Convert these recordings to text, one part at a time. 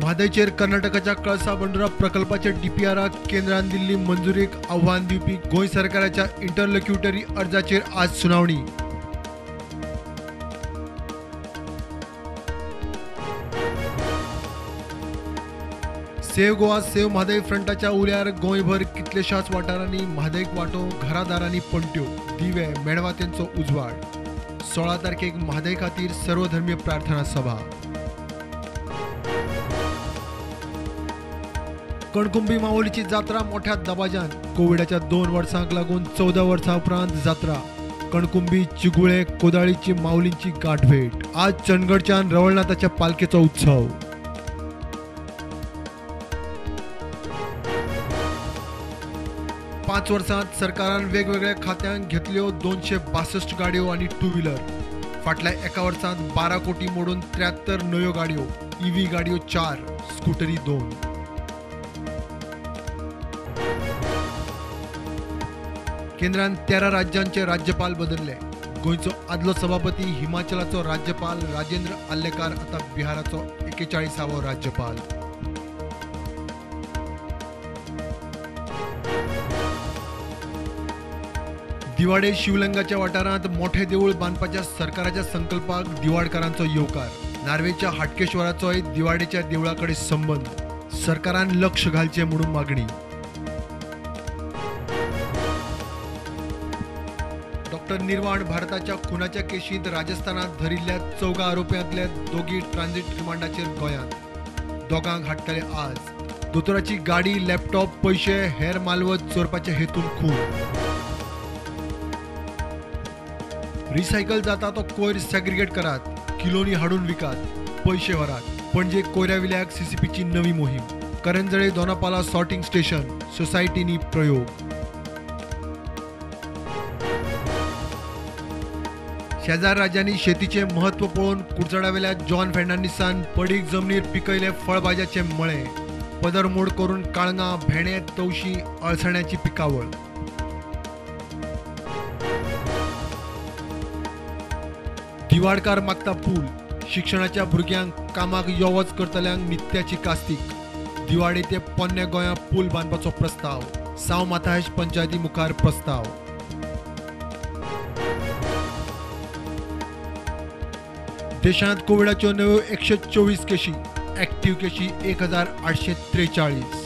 म्हादयचेर कर्नाटकाच्या कळसा बंडोरा प्रकल्पाच्या डीपीआराक केंद्रान दिल्ली मंजुरीक आव्हान दिवपी गोंय सरकाराच्या इंटरलोक्युटरी अर्जाचेर आज सुनावणी। सेव्ह गोवा सेव्ह म्हादय फ्रंटाच्या उल्यार गोंयभर कितलेशाच वाठारांनी म्हादयक वांटो घरादारांनी पणट्यो दिवे मेणवात्यांचो उजवाड। 16 तारखेक म्हादय खातीर सर्वधर्मीय प्रार्थना सभा। कणकुंबी माऊलीची जात्रा मोठ्या दबाज्यान कोविडाच्या 2 वर्सांक लागून 14 वर्सां उपरांत जात्रा। कणकुंबी चिगुळे कोदाळीची माऊलींची गाठभेट। आज चंदगडच्यान रवळनाथाच्या पालखेचो उत्सव। पाच वर्सांत सरकारान वेगवेगळ्या खात्यांक घेतल्यो 262 गाडयो आणि टू व्हीलर। फाटल्या एका वर्सांत 12 कोटी मोडून 73 नव्यो गाडयो, ईव्ही गाडयो 4, स्कूटरी 2। केंद्रान 13 राज्यांचे राज्यपाल बदलले। गोंयचो आदलो सभापती हिमाचलाचो राज्यपाल राजेंद्र आल्लेकार आता बिहाराचो 41वो राज्यपाल। दिवाडे शिवलिंगाच्या वाठारांत मोठे देऊळ बांदपाच्या सरकाराच्या संकल्पाक दिवाडकारांचो येवकार। नार्वेच्या हाटकेश्वराचोय दिवाडेच्या देवळाकडे संबंध, सरकारान लक्ष घालचे म्हणून मागणी। डॉक्टर निर्वाण भारताच्या खुनाच्या केशींत राजस्थानात धरिल्ल्या 14 आरोपींतले दोघी ट्रांझिट रिमांडाचेर गोंयांत। दोगांक हाडटले आज। दोतोराची गाडी, लॅपटॉप, पैसे, हेर मालवत चोरपाच्या हेतून खून। रिसायकल जाता तो कोयर सॅग्रिगेट करात, किलोनी हाडून विकात, पैसे व्हरात। पणजे कोयऱ्याविल्याक सीसीपीची नवी मोहीम। करंजळे दोनापाला सॉर्टिंग स्टेशन, सोसायटीनी प्रयोग। शेजार राज्यांनी शेतीचे महत्व पळोवन कुडचड्यावेल्या जॉन फेर्नांडीसान पडीक जमनीर पिकयले फळभाज्याचे मळे। पदरमोड करून काळंगा, भेणे, तवशी, अळसण्याची पिकावळ। दिवाडकार मागता पूल, शिक्षणाच्या भुरग्यांक कामाक येवच करतल्यांक नित्याची कास्तीक। दिवाडे ते पोन्ने गोंया पूल बांदपाचो प्रस्ताव। साव माथाज पंचायती मुखार प्रस्ताव। देशांत कोविडाच्यो नव्यो 124 केशी, ॲक्टिव्ह केशी 1843।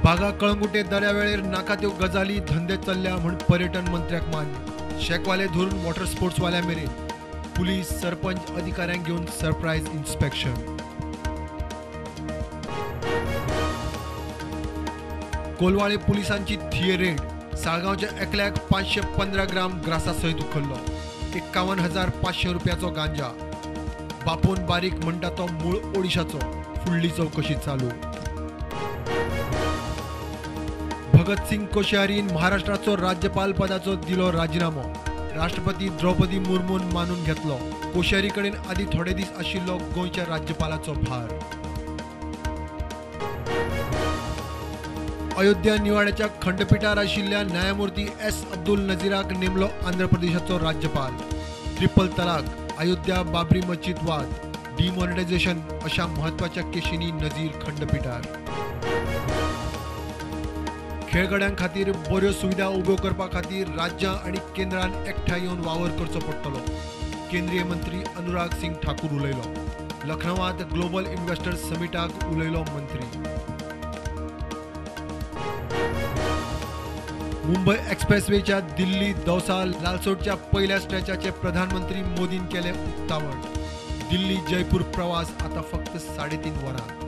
बागा कळंगुटे दर्यावेळेर नाका त्यो गजाली धंदे चल्ल्या म्हण पर्यटन मंत्र्याक मान्य। शेकवाले धरून वॉटर स्पोर्ट्स वाल्या मेरेन पुलीस, सरपंच, अधिकाऱ्यांक घेऊन सरप्राईज इन्स्पेक्शन। कोलवाळे पुलिसांची थिये रेड। साळगावच्या एकल्याक 515 ग्राम ग्रासा सयत उखल्लो। 51,500 रुपयाचो गांजा। बापोन बारीक म्हणटा तो मूळ ओडिशाचो। फुडली चौकशी चालू। भगत सिंग कोश्यारीन महाराष्ट्राचो राज्यपाल पदाचो दिलो राजीनामो। राष्ट्रपती द्रौपदी मुर्मून मानून घेतलो। कोश्यारी कडेन आदी थोडे दीस आशिल्लो गोंयच्या राज्यपालाचो भार। अयोध्या निवाड्याच्या खंडपीठार आशिल्ल्या न्यायमूर्ती एस अब्दुल नजीराक नेमलो आंध्र प्रदेशाचो राज्यपाल। ट्रिपल तलाक, अयोध्या बाबरी मस्जिद वाद, डिमॉनिटायझेशन अशा महत्वाच्या केशींनी नजीर खंडपीठार। खेळगड्यां खातीर बऱ्यो सुविधा उब्यो करपा खातीर राज्यां आनी केंद्रान एकठांय येवन वावर करचो पडटलो। केंद्रीय मंत्री अनुराग सिंग ठाकूर उलयलो। लखनवात ग्लोबल इन्व्हेस्टर्स समिटाक उलयलो मंत्री। मुंबई एक्सप्रेसवेच्या दिल्ली दौसा लालसोटच्या पहिल्या स्ट्रेचाचे प्रधानमंत्री मोदीन केले उक्तावण। दिल्ली जयपूर प्रवास आता फक्त 3.5 वरांत।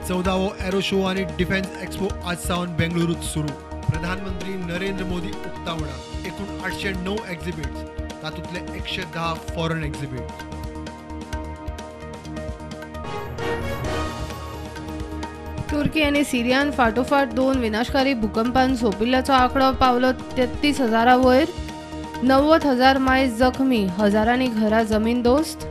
चौदावो एरो शो आणि डिफेन्स एक्सपो आज सावन बेंगळुरूत सुरू। प्रधानमंत्री नरेंद्र मोदी उक्तावणां। एकूण 809 एक्झिबिट्स, तातूंतले 110 फॉरेन एक्झिबिट। तुर्की आणि सिरियान फाटोफाट 2 विनाशकारी भूकंपान सोंपिल्ल्याचो आंकडो पावलो 33,000 वयर। 90,000 मायज जखमी, हजारांनी घरां जमीनदोस्त।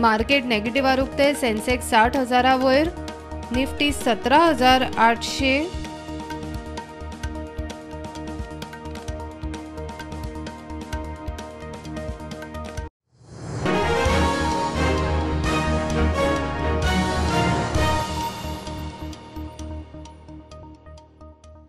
मार्केट नेगेटिव्ह उक्ते. सेन्सेक्स 60,000 वयर, निफ्टी 17,800